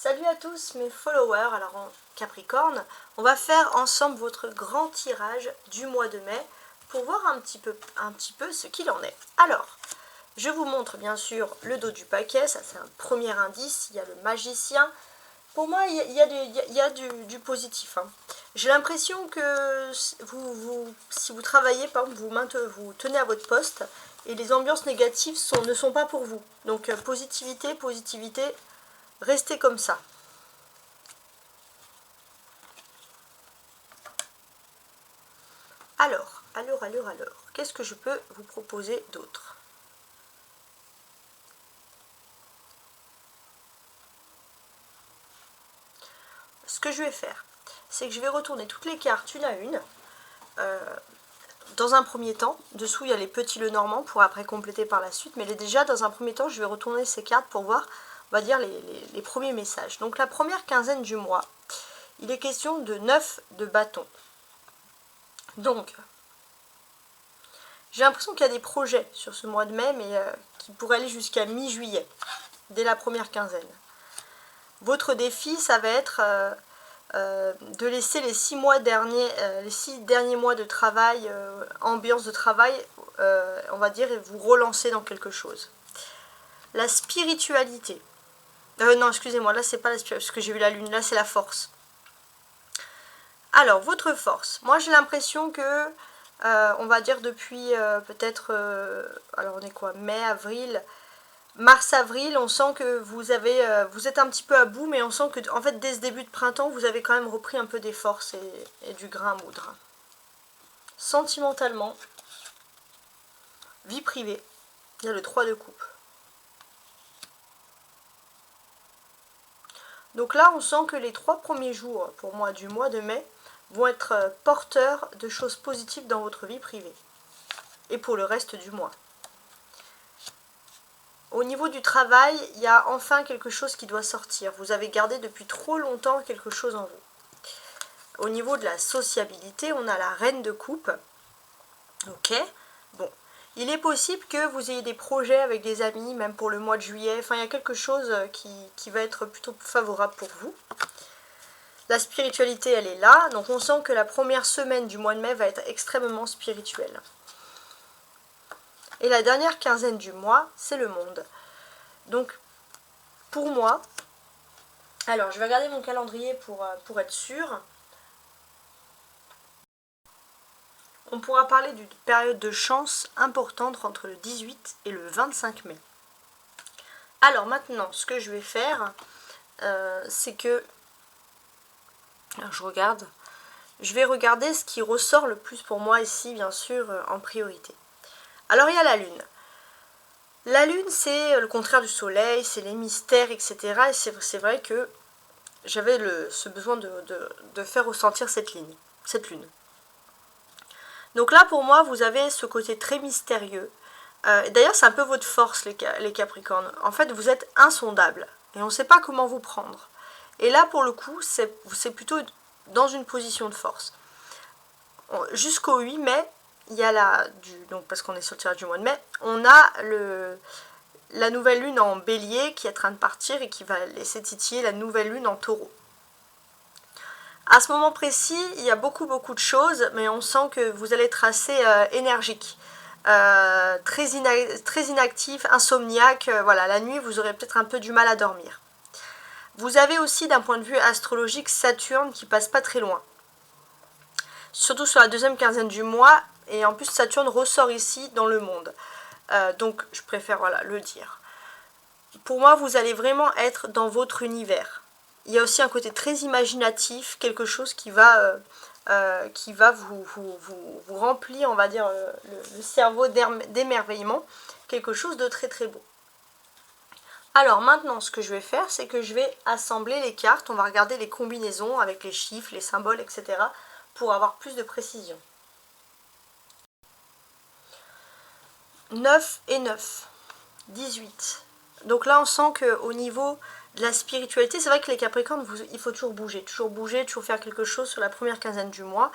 Salut à tous mes followers, alors en Capricorne, on va faire ensemble votre grand tirage du mois de mai pour voir un petit peu ce qu'il en est. Alors, je vous montre bien sûr le dos du paquet, ça c'est un premier indice, il y a le magicien. Pour moi, il y a du positif. Hein. J'ai l'impression que si vous travaillez, par exemple, vous tenez à votre poste et les ambiances négatives ne sont pas pour vous. Donc positivité, positivité, restez comme ça. Alors, qu'est-ce que je peux vous proposer d'autre? Ce que je vais faire, c'est que je vais retourner toutes les cartes une à une. Dans un premier temps, dessous il y a les petits Lenormand pour après compléter par la suite, mais déjà dans un premier temps, je vais retourner ces cartes pour voir, on va dire, les premiers messages. Donc la première quinzaine du mois, il est question de 9 de bâton. Donc, j'ai l'impression qu'il y a des projets sur ce mois de mai, mais qui pourraient aller jusqu'à mi-juillet, dès la première quinzaine. Votre défi, ça va être de laisser les 6 derniers mois de travail, ambiance de travail, on va dire, et vous relancer dans quelque chose. La spiritualité. Non, excusez-moi, là c'est pas la spiritualité, parce que j'ai vu la lune, là c'est la force. Alors, votre force. Moi j'ai l'impression que, on va dire depuis peut-être, alors on est quoi, mai, avril, mars-avril, on sent que vous êtes un petit peu à bout, mais on sent que en fait dès ce début de printemps, vous avez quand même repris un peu des forces et du grain à moudre. Sentimentalement, vie privée, il y a le 3 de coupe. Donc là, on sent que les 3 premiers jours, pour moi, du mois de mai, vont être porteurs de choses positives dans votre vie privée. Et pour le reste du mois. Au niveau du travail, il y a enfin quelque chose qui doit sortir. Vous avez gardé depuis trop longtemps quelque chose en vous. Au niveau de la sociabilité, on a la reine de coupe. Ok, bon. Il est possible que vous ayez des projets avec des amis, même pour le mois de juillet. Enfin, il y a quelque chose qui va être plutôt favorable pour vous. La spiritualité, elle est là. Donc, on sent que la première semaine du mois de mai va être extrêmement spirituelle. Et la dernière quinzaine du mois, c'est le monde. Donc, pour moi, alors je vais regarder mon calendrier pour être sûre. On pourra parler d'une période de chance importante entre le 18 et le 25 mai. Alors maintenant, ce que je vais faire, c'est que, alors je vais regarder ce qui ressort le plus pour moi ici, bien sûr, en priorité. Alors il y a la lune. La lune, c'est le contraire du soleil, c'est les mystères, etc. Et c'est vrai que j'avais ce besoin de faire ressentir cette lune. Donc là, pour moi, vous avez ce côté très mystérieux. D'ailleurs, c'est un peu votre force, les Capricornes. En fait, vous êtes insondables et on ne sait pas comment vous prendre. Et là, pour le coup, c'est plutôt dans une position de force. Jusqu'au 8 mai, il y a donc parce qu'on est sur le tirage du mois de mai, on a la nouvelle lune en bélier qui est en train de partir et qui va laisser titiller la nouvelle lune en taureau. À ce moment précis, il y a beaucoup de choses, mais on sent que vous allez être assez énergique, très inactif, insomniaque. Voilà, la nuit, vous aurez peut-être un peu du mal à dormir. Vous avez aussi, d'un point de vue astrologique, Saturne qui passe pas très loin. Surtout sur la deuxième quinzaine du mois, et en plus Saturne ressort ici dans le monde. Donc je préfère le dire. Pour moi, vous allez vraiment être dans votre univers. Il y a aussi un côté très imaginatif, quelque chose qui va vous remplir, on va dire, le cerveau d'émerveillement. Quelque chose de très très beau. Alors maintenant, ce que je vais faire, c'est que je vais assembler les cartes. On va regarder les combinaisons avec les chiffres, les symboles, etc. pour avoir plus de précision. 9 et 9. 18. Donc là, on sent qu'au niveau de la spiritualité, c'est vrai que les Capricornes, il faut toujours bouger, toujours faire quelque chose sur la première quinzaine du mois.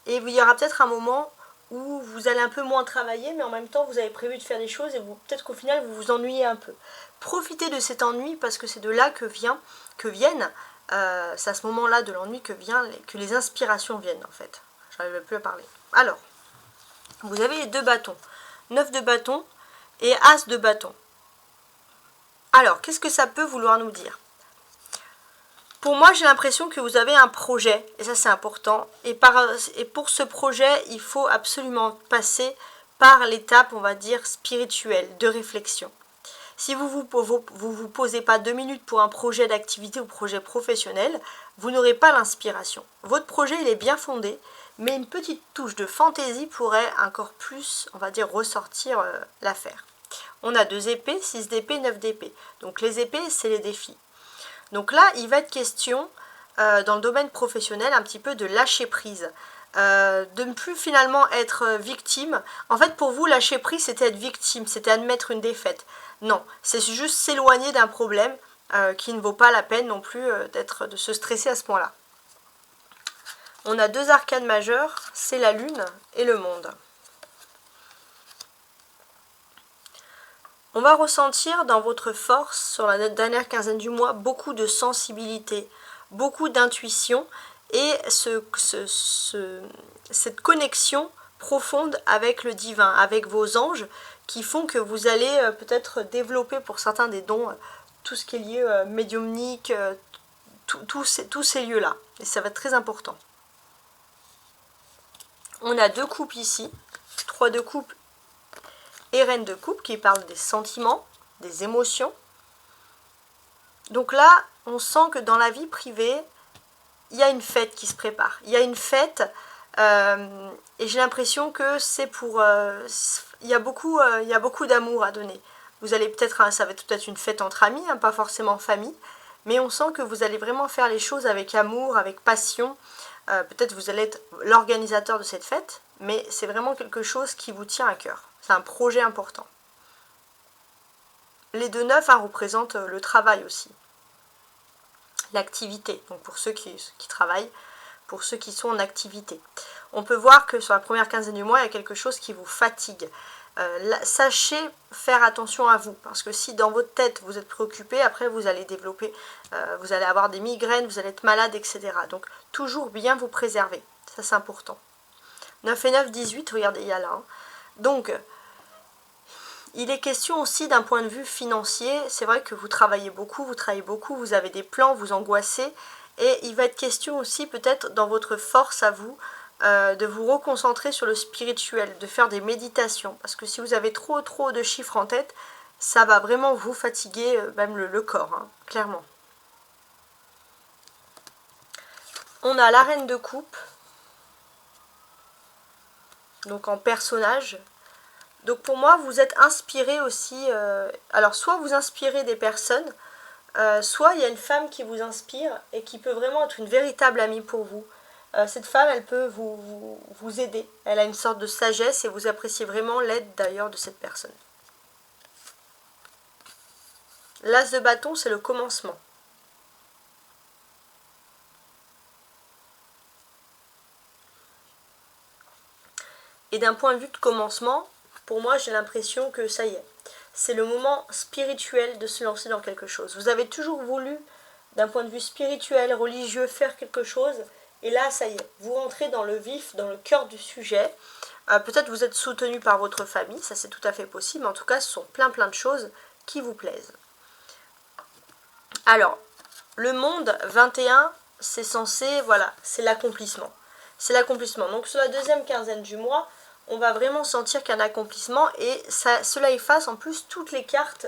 Et il y aura peut-être un moment où vous allez un peu moins travailler, mais en même temps, vous avez prévu de faire des choses et peut-être qu'au final, vous vous ennuyez un peu. profitez de cet ennui parce que c'est de là que viennent, c'est à ce moment-là de l'ennui que les inspirations viennent en fait. J'arrive plus à parler. Alors, vous avez les 2 bâtons, 9 de bâton et As de bâton. Alors, qu'est-ce que ça peut vouloir nous dire? Pour moi, j'ai l'impression que vous avez un projet, et ça c'est important, et pour ce projet, il faut absolument passer par l'étape, on va dire, spirituelle, de réflexion. Si vous vous posez pas 2 minutes pour un projet d'activité ou projet professionnel, vous n'aurez pas l'inspiration. Votre projet, il est bien fondé, mais une petite touche de fantaisie pourrait encore plus, on va dire, ressortir l'affaire. On a 2 épées, 6 d'épée, 9 d'épée. Donc les épées, c'est les défis. Donc là, il va être question, dans le domaine professionnel, un petit peu de lâcher prise. De ne plus finalement être victime. En fait, pour vous, lâcher prise, c'était être victime, c'était admettre une défaite. Non, c'est juste s'éloigner d'un problème qui ne vaut pas la peine non plus de se stresser à ce point-là. On a 2 arcanes majeures, c'est la lune et le monde. On va ressentir dans votre force, sur la dernière quinzaine du mois, beaucoup de sensibilité, beaucoup d'intuition et cette connexion profonde avec le divin, avec vos anges, qui font que vous allez peut-être développer pour certains des dons, tout ce qui est lié médiumnique, tous ces lieux-là. Et ça va être très important. On a 2 coupes ici, 3 de coupe et reine de coupe qui parle des sentiments, des émotions. Donc là, on sent que dans la vie privée, il y a une fête qui se prépare. Il y a une fête et j'ai l'impression que c'est pour... il y a beaucoup d'amour à donner. Vous allez peut-être, ça va peut être une fête entre amis, hein, pas forcément en famille, mais on sent que vous allez vraiment faire les choses avec amour, avec passion. Peut-être vous allez être l'organisateur de cette fête, mais c'est vraiment quelque chose qui vous tient à cœur. C'est un projet important. Les 2 9 représentent le travail aussi. L'activité, donc pour ceux qui travaillent, pour ceux qui sont en activité. On peut voir que sur la première quinzaine du mois, il y a quelque chose qui vous fatigue. Sachez faire attention à vous, parce que si dans votre tête vous êtes préoccupé, après vous allez développer, vous allez avoir des migraines, vous allez être malade, etc. Donc toujours bien vous préserver, ça c'est important. 9 et 9, 18, regardez, il y a là. Hein. Donc, il est question aussi d'un point de vue financier, c'est vrai que vous travaillez beaucoup, vous avez des plans, vous angoissez, et il va être question aussi peut-être dans votre force à vous, de vous reconcentrer sur le spirituel, de faire des méditations, parce que si vous avez trop de chiffres en tête, ça va vraiment vous fatiguer, même le corps, hein, clairement. On a la reine de coupe, donc en personnage. Donc pour moi, vous êtes inspiré aussi, alors soit vous inspirez des personnes, soit il y a une femme qui vous inspire et qui peut vraiment être une véritable amie pour vous. Cette femme, elle peut vous aider. Elle a une sorte de sagesse et vous appréciez vraiment l'aide d'ailleurs de cette personne. L'as de bâton, c'est le commencement. Et d'un point de vue de commencement, pour moi, j'ai l'impression que ça y est. C'est le moment spirituel de se lancer dans quelque chose. Vous avez toujours voulu, d'un point de vue spirituel, religieux, faire quelque chose. Et là, ça y est, vous rentrez dans le vif, dans le cœur du sujet. Peut-être vous êtes soutenu par votre famille, ça c'est tout à fait possible. Mais en tout cas, ce sont plein de choses qui vous plaisent. Alors, le monde 21, c'est censé, voilà, c'est l'accomplissement. C'est l'accomplissement. Donc sur la deuxième quinzaine du mois, on va vraiment sentir qu'il y a un accomplissement et cela efface en plus toutes les cartes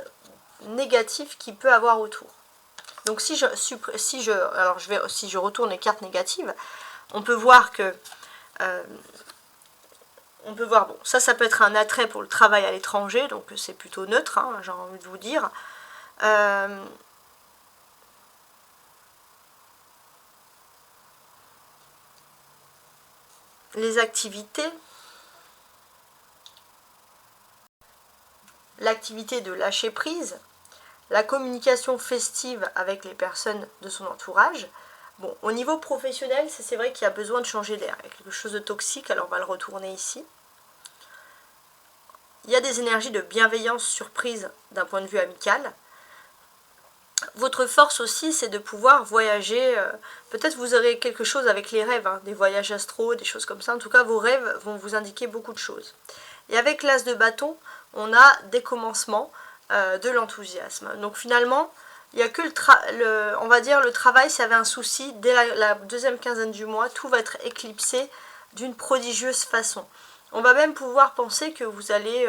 négatives qu'il peut avoir autour. Donc si je retourne les cartes négatives, on peut voir que bon, ça peut être un attrait pour le travail à l'étranger, donc c'est plutôt neutre, hein, j'ai envie de vous dire. Les activités, l'activité de lâcher prise, la communication festive avec les personnes de son entourage. Bon, au niveau professionnel, c'est vrai qu'il y a besoin de changer d'air. Il y a quelque chose de toxique, alors on va le retourner ici. Il y a des énergies de bienveillance surprise d'un point de vue amical. Votre force aussi, c'est de pouvoir voyager. Peut-être vous aurez quelque chose avec les rêves, hein, des voyages astro, des choses comme ça. En tout cas, vos rêves vont vous indiquer beaucoup de choses. Et avec l'as de bâton, on a des commencements, de l'enthousiasme. Donc finalement, il n'y a que on va dire le travail, s'il y avait un souci, dès la deuxième quinzaine du mois, tout va être éclipsé d'une prodigieuse façon. On va même pouvoir penser que vous allez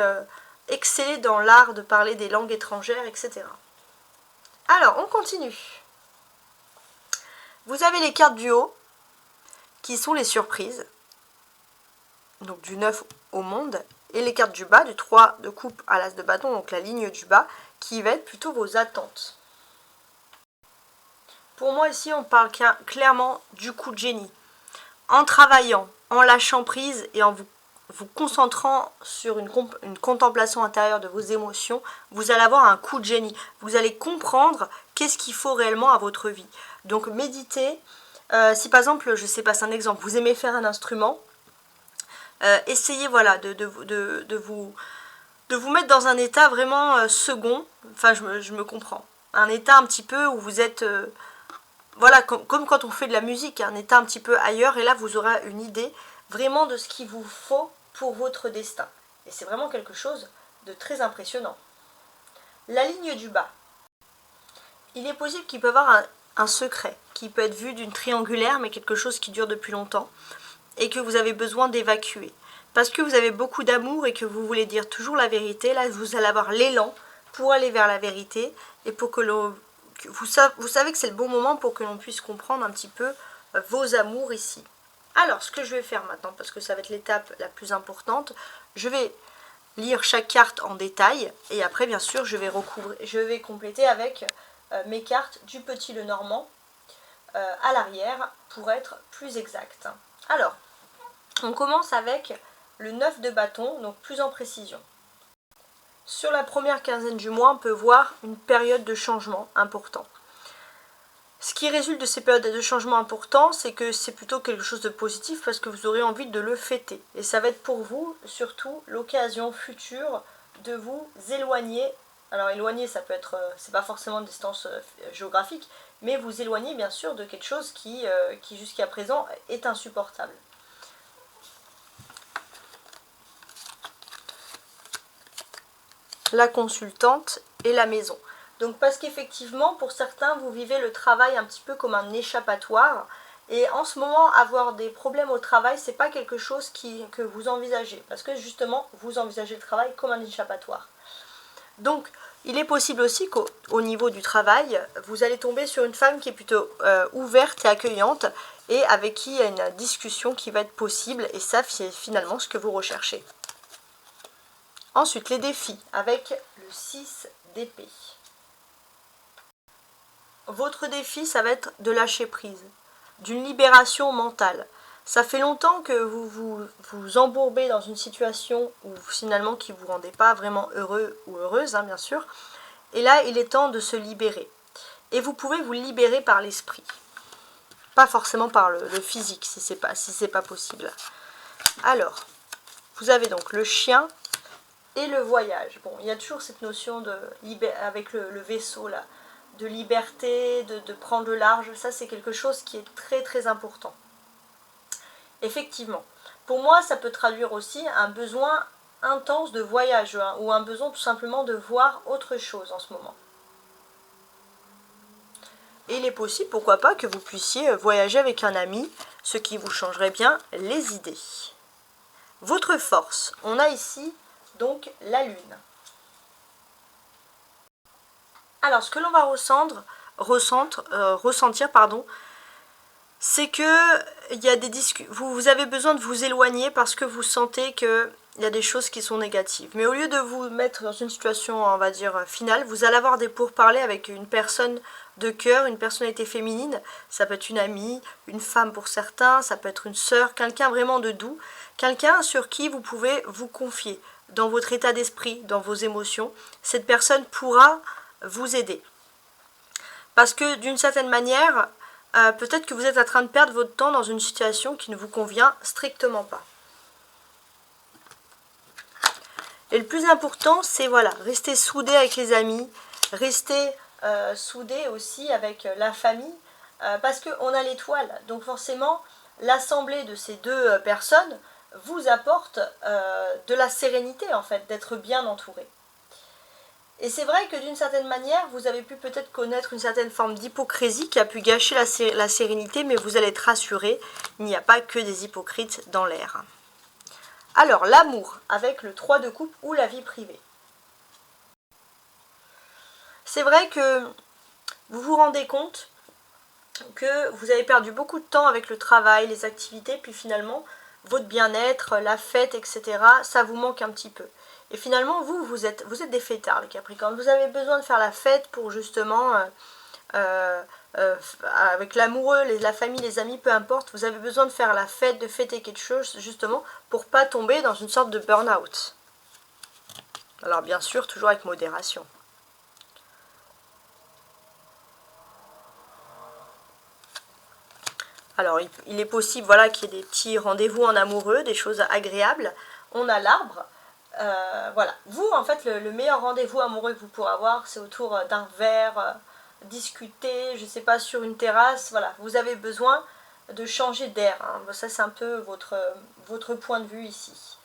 exceller dans l'art de parler des langues étrangères, etc. Alors, on continue. Vous avez les cartes du haut, qui sont les surprises, donc du 9 au monde, et les cartes du bas, du 3 de coupe à l'as de bâton, donc la ligne du bas, qui va être plutôt vos attentes. Pour moi, ici, on parle clairement du coup de génie. En travaillant, en lâchant prise et en vous concentrant sur une contemplation intérieure de vos émotions, vous allez avoir un coup de génie. Vous allez comprendre qu'est-ce qu'il faut réellement à votre vie. Donc méditez. Si par exemple, je sais pas, c'est un exemple, vous aimez faire un instrument, essayez voilà, de vous mettre dans un état vraiment second, enfin je me comprends, un état un petit peu où vous êtes, voilà, comme quand on fait de la musique, un état un petit peu ailleurs, et là vous aurez une idée vraiment de ce qu'il vous faut pour votre destin. Et c'est vraiment quelque chose de très impressionnant. La ligne du bas. Il est possible qu'il peut y avoir un secret, qui peut être vu d'une triangulaire, mais quelque chose qui dure depuis longtemps, et que vous avez besoin d'évacuer. Parce que vous avez beaucoup d'amour et que vous voulez dire toujours la vérité, là vous allez avoir l'élan pour aller vers la vérité, et pour que vous savez que c'est le bon moment pour que l'on puisse comprendre un petit peu vos amours ici. Alors, ce que je vais faire maintenant, parce que ça va être l'étape la plus importante, je vais lire chaque carte en détail, et après, bien sûr, je vais compléter avec mes cartes du Petit Lenormand à l'arrière, pour être plus exact. Alors, on commence avec le 9 de bâton, donc plus en précision. Sur la première quinzaine du mois, on peut voir une période de changement important. Ce qui résulte de ces périodes de changement importants, c'est que c'est plutôt quelque chose de positif parce que vous aurez envie de le fêter. Et ça va être pour vous, surtout, l'occasion future de vous éloigner. Alors éloigner, ça peut être, c'est pas forcément une distance géographique, mais vous éloigner bien sûr de quelque chose qui jusqu'à présent est insupportable. La consultante et la maison. Donc parce qu'effectivement, pour certains, vous vivez le travail un petit peu comme un échappatoire. Et en ce moment, avoir des problèmes au travail, c'est pas quelque chose que vous envisagez. Parce que justement, vous envisagez le travail comme un échappatoire. Donc, il est possible aussi qu'au niveau du travail, vous allez tomber sur une femme qui est plutôt ouverte et accueillante, et avec qui il y a une discussion qui va être possible. Et ça, c'est finalement ce que vous recherchez. Ensuite, les défis, avec le 6 d'épée. Votre défi, ça va être de lâcher prise, d'une libération mentale. Ça fait longtemps que vous embourbez dans une situation où finalement qui ne vous rendait pas vraiment heureux ou heureuse, hein, bien sûr. Et là, il est temps de se libérer. Et vous pouvez vous libérer par l'esprit. Pas forcément par le physique, si c'est pas possible. Alors, vous avez donc le chien et le voyage. Bon, il y a toujours cette notion avec le vaisseau là, de liberté, de prendre le large. Ça, c'est quelque chose qui est très très important. Effectivement. Pour moi, ça peut traduire aussi un besoin intense de voyage, hein, ou un besoin tout simplement de voir autre chose en ce moment. Et il est possible, pourquoi pas, que vous puissiez voyager avec un ami, ce qui vous changerait bien les idées. Votre force, on a ici donc la lune. Alors, ce que l'on va ressentir, c'est que vous avez besoin de vous éloigner parce que vous sentez qu'il y a des choses qui sont négatives. Mais au lieu de vous mettre dans une situation, on va dire, finale, vous allez avoir des pourparlers avec une personne de cœur, une personnalité féminine. Ça peut être une amie, une femme pour certains, ça peut être une sœur, quelqu'un vraiment de doux, quelqu'un sur qui vous pouvez vous confier dans votre état d'esprit, dans vos émotions. Cette personne pourra vous aider. Parce que d'une certaine manière, peut-être que vous êtes en train de perdre votre temps dans une situation qui ne vous convient strictement pas. Et le plus important, c'est voilà, rester soudé avec les amis, rester soudé aussi avec la famille, parce qu'on a l'étoile, donc forcément l'assemblée de ces deux personnes vous apporte de la sérénité en fait, d'être bien entouré. Et c'est vrai que d'une certaine manière, vous avez pu peut-être connaître une certaine forme d'hypocrisie qui a pu gâcher la sérénité, mais vous allez être rassuré, il n'y a pas que des hypocrites dans l'air. Alors, l'amour avec le 3 de coupe ou la vie privée. C'est vrai que vous vous rendez compte que vous avez perdu beaucoup de temps avec le travail, les activités, puis finalement, votre bien-être, la fête, etc., ça vous manque un petit peu. Et finalement, vous êtes des fêtards, les Capricornes. Vous avez besoin de faire la fête pour justement, avec l'amoureux, la famille, les amis, peu importe, vous avez besoin de faire la fête, de fêter quelque chose, justement, pour pas tomber dans une sorte de burn-out. Alors bien sûr, toujours avec modération. Alors, il est possible voilà, qu'il y ait des petits rendez-vous en amoureux, des choses agréables. On a l'arbre. Voilà. Vous, en fait, le meilleur rendez-vous amoureux que vous pourrez avoir, c'est autour d'un verre, discuter, je ne sais pas, sur une terrasse. Voilà. Vous avez besoin de changer d'air. Hein. Ça, c'est un peu votre point de vue ici.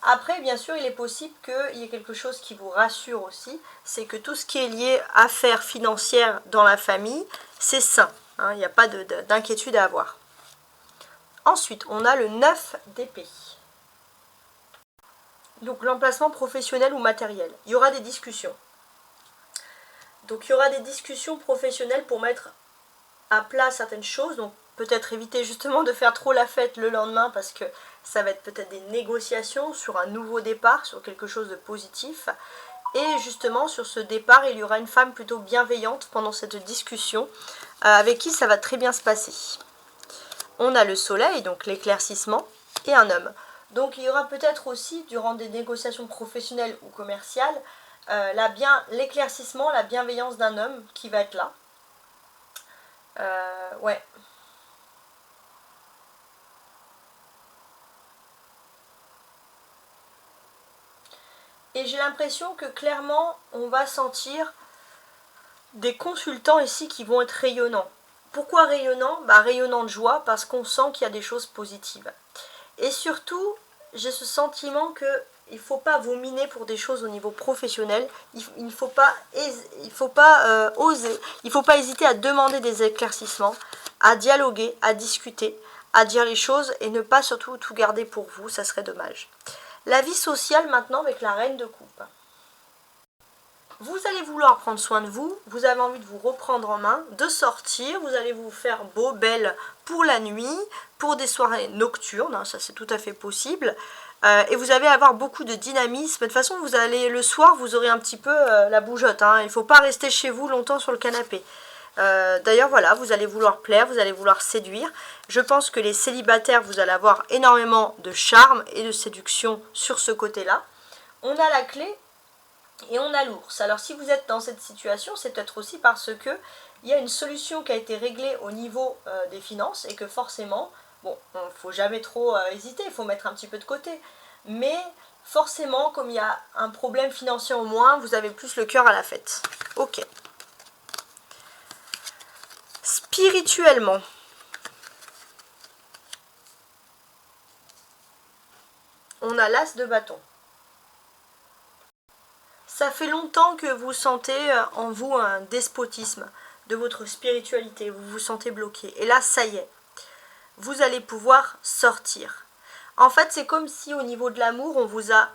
Après, bien sûr, il est possible qu'il y ait quelque chose qui vous rassure aussi. C'est que tout ce qui est lié à affaires financières dans la famille, c'est sain. Il n'y a pas d'inquiétude à avoir. Ensuite, on a le 9 d'épée. Donc l'emplacement professionnel ou matériel. Il y aura des discussions. Donc il y aura des discussions professionnelles pour mettre à plat certaines choses. Donc peut-être éviter justement de faire trop la fête le lendemain parce que ça va être peut-être des négociations sur un nouveau départ, sur quelque chose de positif. Et justement, sur ce départ, il y aura une femme plutôt bienveillante pendant cette discussion, avec qui ça va très bien se passer. On a le soleil, donc l'éclaircissement, et un homme. Donc il y aura peut-être aussi, durant des négociations professionnelles ou commerciales, l'éclaircissement, la bienveillance d'un homme qui va être là. Ouais. Et j'ai l'impression que clairement, on va sentir des consultants ici qui vont être rayonnants. Pourquoi rayonnants? Rayonnants de joie, parce qu'on sent qu'il y a des choses positives. Et surtout, j'ai ce sentiment qu'il ne faut pas vous miner pour des choses au niveau professionnel. Il ne faut pas oser, il ne faut pas hésiter à demander des éclaircissements, à dialoguer, à discuter, à dire les choses et ne pas surtout tout garder pour vous, ça serait dommage. La vie sociale maintenant avec la reine de coupe. Vous allez vouloir prendre soin de vous, vous avez envie de vous reprendre en main, de sortir, vous allez vous faire beau, belle pour la nuit, pour des soirées nocturnes, hein, ça c'est tout à fait possible. Et vous allez avoir beaucoup de dynamisme. De toute façon, vous allez le soir, vous aurez un petit peu la bougeotte. Hein, il ne faut pas rester chez vous longtemps sur le canapé. D'ailleurs, voilà, vous allez vouloir plaire, vous allez vouloir séduire. Je pense que les célibataires, vous allez avoir énormément de charme et de séduction sur ce côté-là. On a la clé. Et on a l'ours. Alors si vous êtes dans cette situation, c'est peut-être aussi parce que il y a une solution qui a été réglée au niveau des finances et que forcément, bon, il ne faut jamais trop hésiter, il faut mettre un petit peu de côté. Mais forcément, comme il y a un problème financier au moins, vous avez plus le cœur à la fête. Ok. Spirituellement. On a l'as de bâton. Ça fait longtemps que vous sentez en vous un despotisme de votre spiritualité, vous vous sentez bloqué. Et là, ça y est, vous allez pouvoir sortir. En fait, c'est comme si au niveau de l'amour, on vous a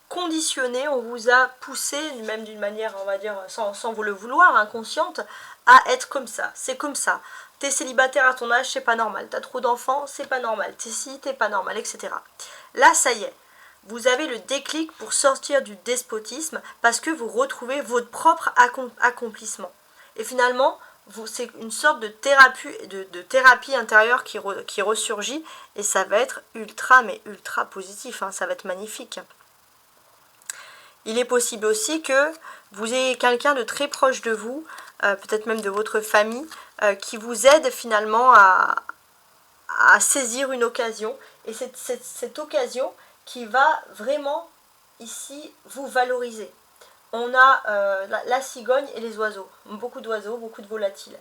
conditionné, on vous a poussé, même d'une manière, on va dire, sans vous le vouloir, inconsciente, à être comme ça. C'est comme ça. T'es célibataire à ton âge, c'est pas normal. T'as trop d'enfants, c'est pas normal. T'es ci, t'es pas normal, etc. Là, ça y est. Vous avez le déclic pour sortir du despotisme parce que vous retrouvez votre propre accomplissement. Et finalement, c'est une sorte de thérapie intérieure qui ressurgit et ça va être ultra, mais ultra positif. Hein, ça va être magnifique. Il est possible aussi que vous ayez quelqu'un de très proche de vous, peut-être même de votre famille, qui vous aide finalement à saisir une occasion. Et cette occasion qui va vraiment ici vous valoriser. on a la cigogne et les oiseaux. Beaucoup d'oiseaux, beaucoup de volatiles.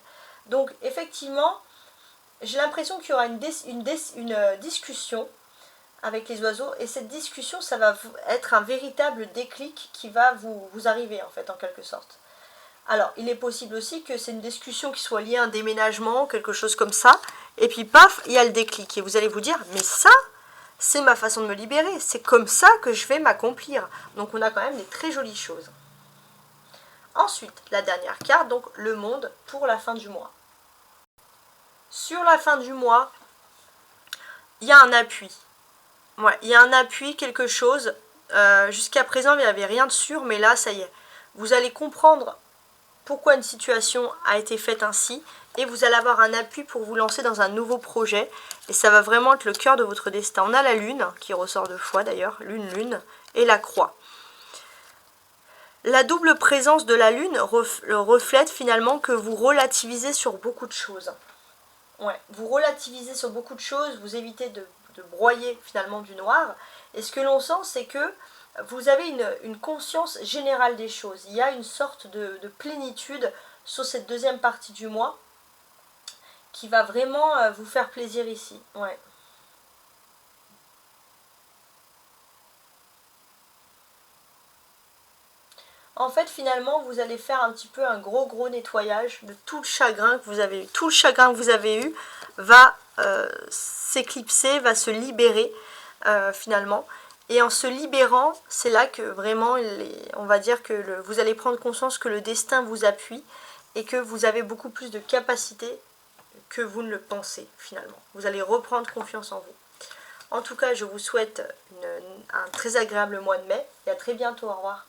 Donc effectivement, j'ai l'impression qu'il y aura une discussion avec les oiseaux. Et cette discussion, ça va être un véritable déclic qui va vous arriver en fait, en quelque sorte. Alors, il est possible aussi que c'est une discussion qui soit liée à un déménagement, quelque chose comme ça. Et puis paf, il y a le déclic. Et vous allez vous dire, mais ça, c'est ma façon de me libérer. C'est comme ça que je vais m'accomplir. Donc on a quand même des très jolies choses. Ensuite, la dernière carte, donc le monde pour la fin du mois. Sur la fin du mois, il y a un appui. Ouais, il y a un appui, quelque chose. Jusqu'à présent, il n'y avait rien de sûr, mais là, ça y est. Vous allez comprendre pourquoi une situation a été faite ainsi, et vous allez avoir un appui pour vous lancer dans un nouveau projet, et ça va vraiment être le cœur de votre destin. On a la lune, qui ressort 2 fois d'ailleurs, lune, et la croix. La double présence de la lune reflète finalement que vous relativisez sur beaucoup de choses. Ouais, vous relativisez sur beaucoup de choses, vous évitez de broyer finalement du noir, et ce que l'on sent, c'est que vous avez une conscience générale des choses. Il y a une sorte de plénitude sur cette deuxième partie du mois qui va vraiment vous faire plaisir ici. Ouais. En fait, finalement, vous allez faire un petit peu un gros nettoyage de tout le chagrin que vous avez eu. Tout le chagrin que vous avez eu va s'éclipser, va se libérer finalement. Et en se libérant, c'est là que vraiment, on va dire que vous allez prendre conscience que le destin vous appuie et que vous avez beaucoup plus de capacité que vous ne le pensez finalement. Vous allez reprendre confiance en vous. En tout cas, je vous souhaite un très agréable mois de mai et à très bientôt. Au revoir.